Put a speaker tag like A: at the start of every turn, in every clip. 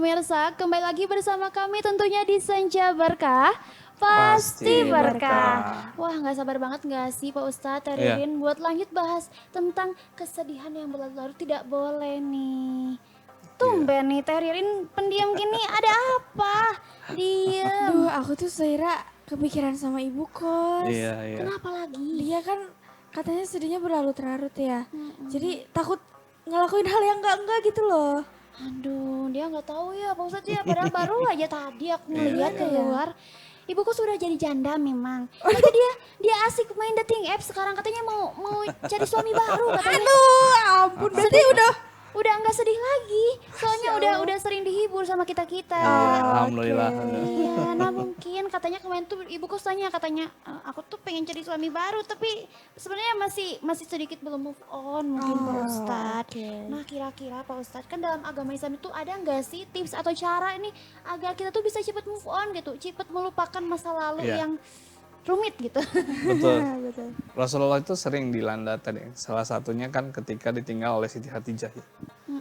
A: pemirsa, kembali lagi bersama kami tentunya di Senja Berkah.
B: Pasti
A: Pasti berkah.
B: berkah.
A: Wah, nggak sabar banget nggak sih Pak Ustadz, Teh
B: Iya.
A: Ririn buat lanjut bahas tentang kesedihan yang berlarut-larut tidak boleh nih. Tumben nih Teh Ririn pendiam gini, ada apa? Diem.
C: Duh, aku tuh Zaira kepikiran sama ibu kos.
B: Iya, iya.
A: Kenapa lagi?
C: Dia kan katanya sedihnya berlarut-larut ya. Jadi takut ngelakuin hal yang enggak gitu loh.
A: Aduh, dia nggak tahu ya Pak Ustadz ya. Padahal baru aja tadi aku ngeliat
C: Iya.
A: keluar. Ibu kok sudah jadi janda memang. Tapi dia asik main dating apps sekarang katanya mau cari suami baru katanya.
C: Aduh, ampun. Berarti
A: Udah nggak sedih lagi. Soalnya udah sering dihibur sama kita-kita.
B: Alhamdulillah.
A: Iya, nah mungkin katanya kemarin tuh ibu kos tanya katanya aku tuh pengen cari suami baru tapi sebenarnya masih sedikit belum move on mungkin Pak Ustadz. Nah kira-kira Pak Ustadz kan dalam agama Islam itu ada nggak sih tips atau cara ini agar kita tuh bisa cepat move on gitu, cepat melupakan masa lalu
B: Iya.
A: yang rumit gitu.
B: Betul. Rasulullah itu sering dilanda tadi. Salah satunya kan ketika ditinggal oleh Siti Khadijah ya.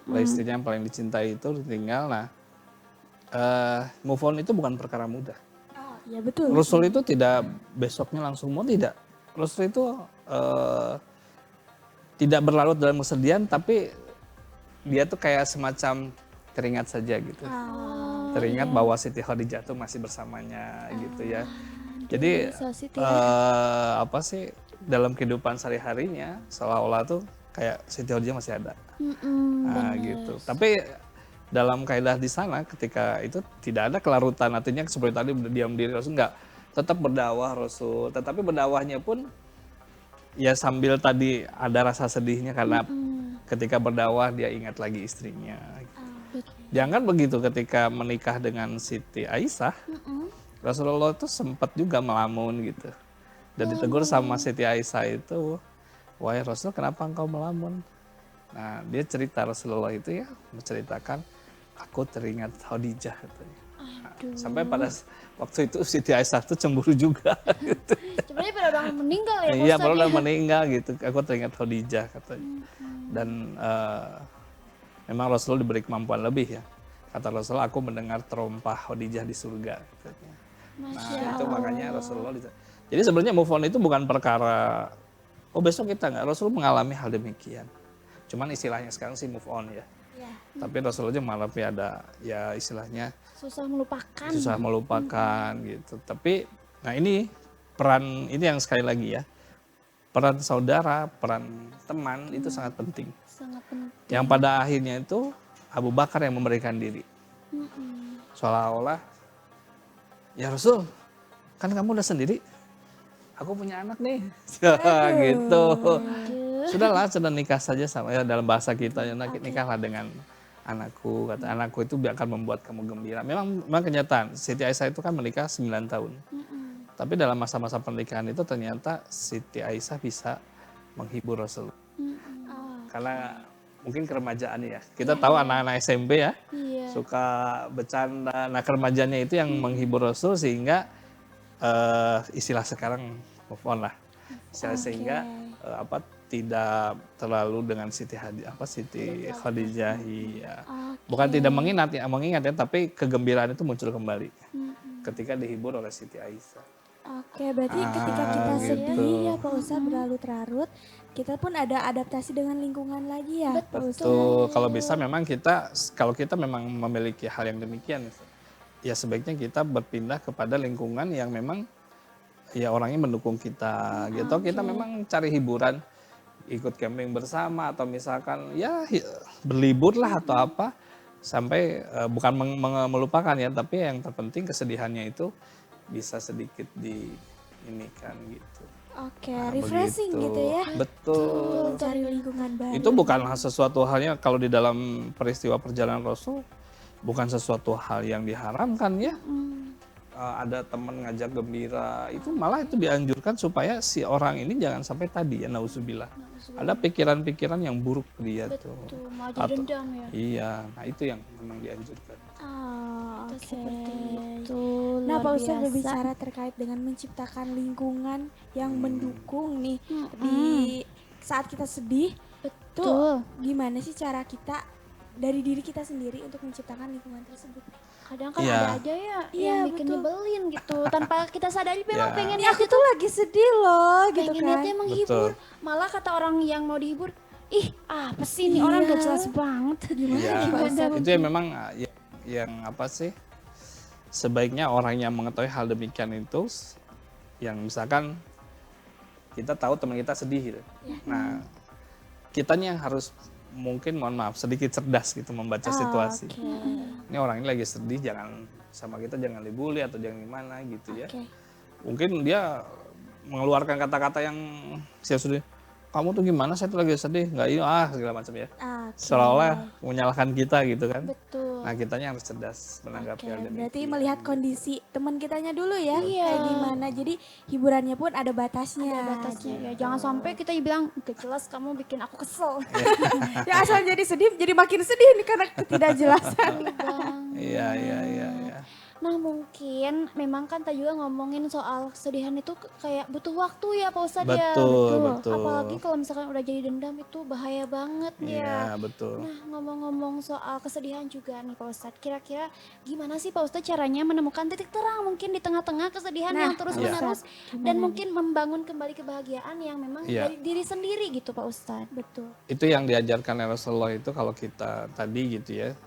B: Oleh istrinya yang paling dicintai itu ditinggal. Nah, move on itu bukan perkara mudah.
C: ya betul.
B: Rasul itu tidak besoknya langsung mau, tidak. Rasul itu tidak berlarut dalam kesedihan, tapi dia tuh kayak semacam teringat saja gitu. Teringat bahwa Siti Khadijah tuh masih bersamanya gitu ya. Jadi
A: so sweet
B: apa sih dalam kehidupan sehari-harinya seolah-olah tuh kayak Siti Khadijah masih ada. Nah, gitu. Tapi dalam kaidah di sana ketika itu tidak ada kelarutan, artinya seperti tadi diam diri Rasul enggak, tetap berdakwah Rasul, tetapi berdakwahnya pun ya sambil tadi ada rasa sedihnya karena ketika berdakwah dia ingat lagi istrinya. Jangan begitu ketika menikah dengan Siti Aisyah, Rasulullah itu sempat juga melamun gitu. Dan ditegur sama Siti Aisyah itu, wahai Rasul kenapa engkau melamun? Nah dia cerita Rasulullah itu ya menceritakan, aku teringat Khadijah katanya. Nah, sampai pada waktu itu Siti Aisyah tuh cemburu juga. Gitu.
A: Sebenarnya pada udah meninggal ya Pak
B: Iya
A: Ustadz
B: baru
A: ya?
B: udah meninggal gitu, aku teringat Khadijah katanya. Dan memang Rasulullah diberi kemampuan lebih ya. Kata Rasulullah, aku mendengar terompah Khadijah di surga katanya. Nah itu makanya Rasulullah jadi sebenarnya move on itu bukan perkara oh besok kita nggak, Rasul mengalami hal demikian, cuman istilahnya sekarang sih move on ya. Tapi Rasulullah mengalami ada ya istilahnya
A: Susah melupakan.
B: susah melupakan gitu. Tapi nah ini peran ini yang sekali lagi ya, peran saudara, peran teman itu sangat penting,
A: Sangat penting.
B: yang pada akhirnya itu Abu Bakar yang memberikan diri seolah-olah ya Rasul, kan kamu udah sendiri, aku punya anak nih, gitu. Sudahlah, sudah nikah saja sama ya dalam bahasa kita ya nikahlah dengan anakku. Kata anakku itu akan membuat kamu gembira. Memang kenyataan Siti Aisyah itu kan menikah 9 tahun. Tapi dalam masa-masa pernikahan itu ternyata Siti Aisyah bisa menghibur Rasul. Karena mungkin keremajaan ya. Kita tahu anak-anak SMP ya. Suka bercanda. Nah keremajanya itu yang menghibur Rasul sehingga istilah sekarang move on lah. Sehingga tidak terlalu dengan Siti Khadijah iya. Bukan tidak mengingat ya, tapi kegembiraan itu muncul kembali ketika dihibur oleh Siti Aisyah.
C: Oke, berarti ketika kita
B: gitu.
C: sedih ya Pak Ustadz berlarut-larut, kita pun ada adaptasi dengan lingkungan lagi ya Pak Ustadz.
B: Betul, kalau bisa memang kalau kita memang memiliki hal yang demikian, ya sebaiknya kita berpindah kepada lingkungan yang memang ya orangnya mendukung kita gitu. Kita memang cari hiburan, ikut camping bersama atau misalkan ya berlibur lah atau apa, sampai bukan melupakan ya, tapi yang terpenting kesedihannya itu bisa sedikit diinikan gitu.
C: Oke, refreshing
B: begitu.
C: gitu ya.
B: Betul.
C: Cari lingkungan baru.
B: Itu bukan sesuatu halnya kalau di dalam peristiwa perjalanan Rasul, bukan sesuatu hal yang diharamkan ya. Ada teman ngajak gembira, itu malah itu dianjurkan supaya si orang ini jangan sampai tadi ya nauzubillah. Ada pikiran-pikiran yang buruk ke dia tuh.
A: Betul, mau jadi dendam ya.
B: Iya, nah itu yang memang dianjurkan.
C: Oke.
A: Seperti itu.
C: Nah,
A: luar
C: Pak Ustadz
A: biasa.
C: berbicara terkait dengan menciptakan lingkungan yang mendukung nih di saat kita sedih.
A: Betul.
C: Tuh gimana sih cara kita dari diri kita sendiri untuk menciptakan lingkungan tersebut.
A: Kadang kan
B: Iya.
A: ada aja ya
C: Iya,
A: yang bikin
C: betul.
A: nyebelin gitu. Tanpa kita sadari memang
B: Iya.
A: pengen
C: Ini aku tuh lagi sedih loh gitu
A: pengen
C: kan.
A: niatnya menghibur. Malah kata orang yang mau dihibur, ih apa sih ini orang
C: Iya.
A: gak jelas banget.
B: Ya,
A: Gimana?
B: itu ya memang yang apa sih, sebaiknya orang yang mengetahui hal demikian itu, yang misalkan kita tahu teman kita sedih gitu. Nah, kitanya yang harus mungkin mohon maaf sedikit cerdas gitu membaca situasi. Ini orang ini lagi sedih, jangan sama kita jangan dibully atau jangan gimana gitu ya.
C: Oke.
B: Mungkin dia mengeluarkan kata-kata yang saya sudah, kamu tuh gimana, saya tuh lagi sedih, nggak iya segala macam ya.
C: Oke.
B: Seolah-olah menyalahkan kita gitu kan.
A: Betul.
B: Nah kitanya harus cerdas menanggapi
C: Oke,
B: hal demikian.
C: berarti melihat kondisi teman kitanya dulu ya,
A: Iya.
C: kayak gimana. Jadi hiburannya pun ada batasnya.
A: Ada batasnya ya. Jangan sampai kita bilang gak jelas kamu bikin aku kesel.
C: Ya asal jadi sedih, jadi makin sedih nih karena ketidakjelasan.
A: Bang.
B: Iya.
A: Nah mungkin memang kan tadi juga ngomongin soal kesedihan itu kayak butuh waktu ya Pak Ustadz ya.
B: Betul.
A: Apalagi kalau misalkan udah jadi dendam itu bahaya banget ya.
B: Iya betul.
A: Nah ngomong-ngomong soal kesedihan juga nih Pak Ustadz. Kira-kira gimana sih Pak Ustadz caranya menemukan titik terang mungkin di tengah-tengah kesedihan
C: Nah,
A: yang terus
B: Iya.
A: menerus. Dan mungkin membangun kembali kebahagiaan yang memang
B: Iya.
A: dari diri sendiri gitu Pak Ustadz. Betul.
B: Itu yang diajarkan oleh Rasulullah itu kalau kita tadi gitu ya.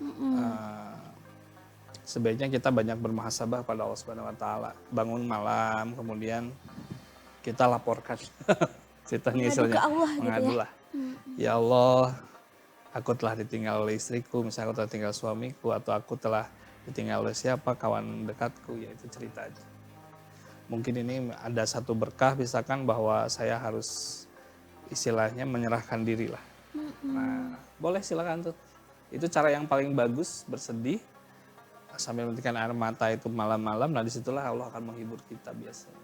B: Sebaiknya kita banyak bermuhasabah pada Allah Subhanahu wa taala. Bangun malam kemudian kita laporkan ceritanya
C: Mengadu
B: istilahnya
C: ke Allah gitu ya.
B: mengadulah. Ya Allah, aku telah ditinggal oleh istriku, misalnya aku telah tinggal suamiku, atau aku telah ditinggal oleh siapa kawan dekatku, ya itu cerita aja. Mungkin ini ada satu berkah misalkan bahwa saya harus istilahnya menyerahkan diri lah. Nah, boleh silakan tuh. Itu cara yang paling bagus, bersedih sambil menitikkan air mata itu malam-malam. Nah disitulah Allah akan menghibur kita biasanya.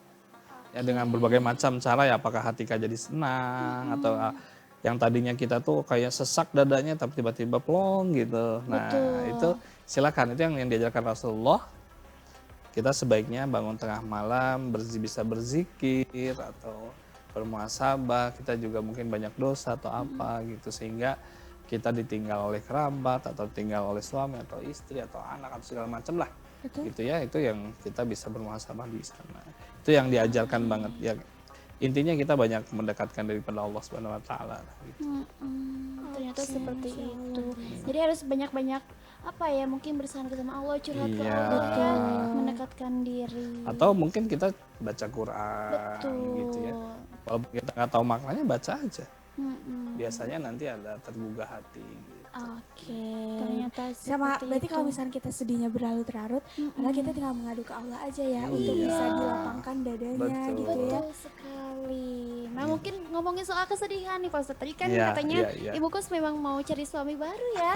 B: Ya dengan berbagai macam cara ya, apakah hati kita jadi senang atau yang tadinya kita tuh kayak sesak dadanya tapi tiba-tiba plong gitu. Nah itu silakan, itu yang diajarkan Rasulullah. Kita sebaiknya bangun tengah malam, bisa berzikir atau bermuhasabah. Kita juga mungkin banyak dosa atau apa gitu, sehingga kita ditinggal oleh kerabat atau tinggal oleh suami atau istri atau anak atau segala macam lah. Gitu ya, itu yang kita bisa bermuhasabah di sana. Itu yang diajarkan banget ya. Intinya kita banyak mendekatkan daripada Allah Subhanahu wa taala gitu.
A: Ternyata seperti itu. Jadi harus banyak-banyak apa ya, mungkin bersandar sama Allah, curhat ke
B: Iya.
A: Allah ya, mendekatkan diri.
B: Atau mungkin kita baca Quran
A: Betul.
B: gitu ya. Walaupun kita nggak tahu maknanya, baca aja.
A: Mm-mm.
B: Biasanya nanti ada tergugah hati gitu.
C: Oke.
A: Ternyata
C: Sama
A: seperti
C: berarti
A: itu.
C: kalau misalnya kita sedihnya berlarut-larut, malah kita tinggal mengadu ke Allah aja ya untuk
B: Iya.
C: bisa dilapangkan dadanya
B: Betul.
C: gitu ya.
A: Betul sekali. Nah mungkin ngomongin soal kesedihan nih Pak Ustadz. Tadi kan
B: Iya,
A: katanya
B: iya.
A: Ibu Kos memang mau cari suami baru ya.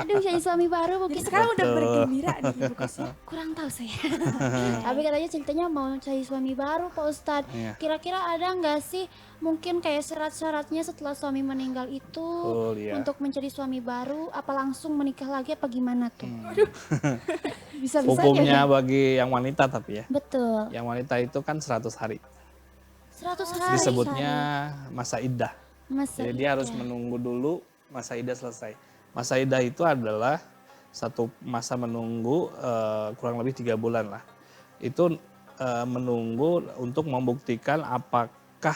A: Aduh cari suami baru mungkin.
C: Jadi sekarang udah
B: Betul.
C: bergembira nih Ibu Kos ya.
A: Kurang tahu saya. Tapi katanya ceritanya mau cari suami baru Pak Ustadz.
B: Iya.
A: Kira-kira ada nggak sih mungkin kayak syarat-syaratnya setelah suami meninggal itu
B: Betul, iya.
A: untuk mencari suami baru? Apa langsung menikah lagi apa gimana tuh? Bisa-bisa
B: Hukumnya
A: ya?
B: bagi yang wanita tapi ya.
A: Betul.
B: Yang wanita itu kan 100 hari.
A: 100 hari.
B: Disebutnya masa iddah.
A: Masa
B: Jadi dia harus menunggu dulu masa iddah selesai. Masa iddah itu adalah satu masa menunggu kurang lebih 3 bulan lah. Itu menunggu untuk membuktikan apakah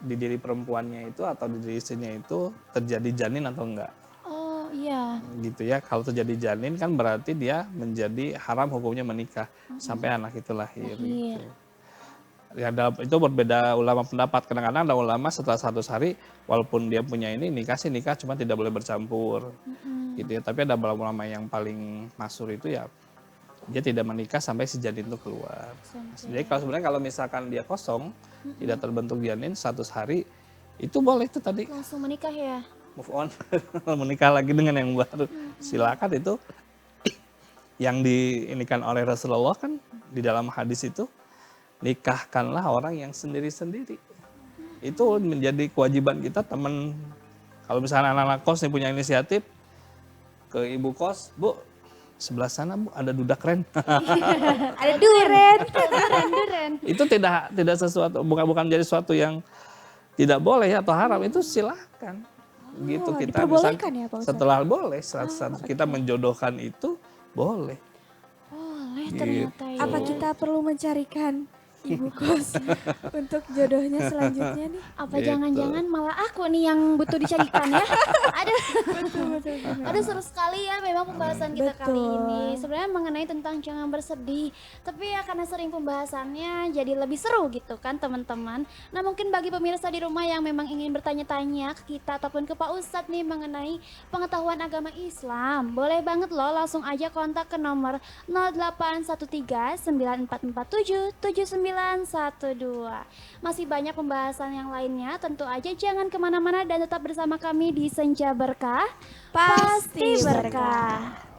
B: di diri perempuannya itu atau di diri istrinya itu terjadi janin atau enggak.
A: Oh iya.
B: Gitu ya. Kalau terjadi janin kan berarti dia menjadi haram hukumnya menikah sampai anak itu lahir. Gitu. Ya, itu berbeda ulama pendapat. Kadang-kadang ada ulama setelah 100 hari walaupun dia punya ini nikah sih nikah, cuma tidak boleh bercampur. Gitu ya. Tapi ada ulama yang paling masyhur itu ya dia tidak menikah sampai si janin itu keluar. Jadi kalau misalkan dia kosong, tidak terbentuk janin 100 hari, itu boleh itu tadi
A: Langsung menikah ya?
B: move on, menikah lagi dengan yang baru. Silakan itu yang diinikan oleh Rasulullah kan di dalam hadis itu, nikahkanlah orang yang sendiri-sendiri. Itu menjadi kewajiban kita teman. Kalau misalnya anak-anak kos nih punya inisiatif ke ibu kos, Bu, sebelah sana Bu ada duda keren.
C: Ada duren.
A: Duren.
B: Itu tidak sesuatu, bukan menjadi sesuatu yang tidak boleh atau haram, itu silahkan. gitu
C: Oh,
B: kita
C: diperbolehkan ya, Pak Ustadz?
B: setelah boleh saat kita menjodohkan itu boleh.
A: Boleh
B: Gitu.
A: ternyata ya.
C: Apa kita perlu mencarikan ibu kos untuk jodohnya selanjutnya nih?
A: Apa
B: Gitu.
A: jangan-jangan malah aku nih yang butuh dicarikan ya? Aduh,
C: Betul.
A: aduh seru sekali ya memang pembahasan kita kali
C: Betul.
A: ini. Sebenarnya mengenai tentang jangan bersedih, tapi ya karena sering pembahasannya jadi lebih seru gitu kan teman-teman. Nah mungkin bagi pemirsa di rumah yang memang ingin bertanya-tanya ke kita ataupun ke Pak Ustadz nih mengenai pengetahuan agama Islam, boleh banget loh langsung aja kontak ke nomor 0813 9447 7912. Masih banyak pembahasan yang lainnya, tentu aja jangan kemana-mana dan tetap bersama kami di Senja Berkah, pasti berkah.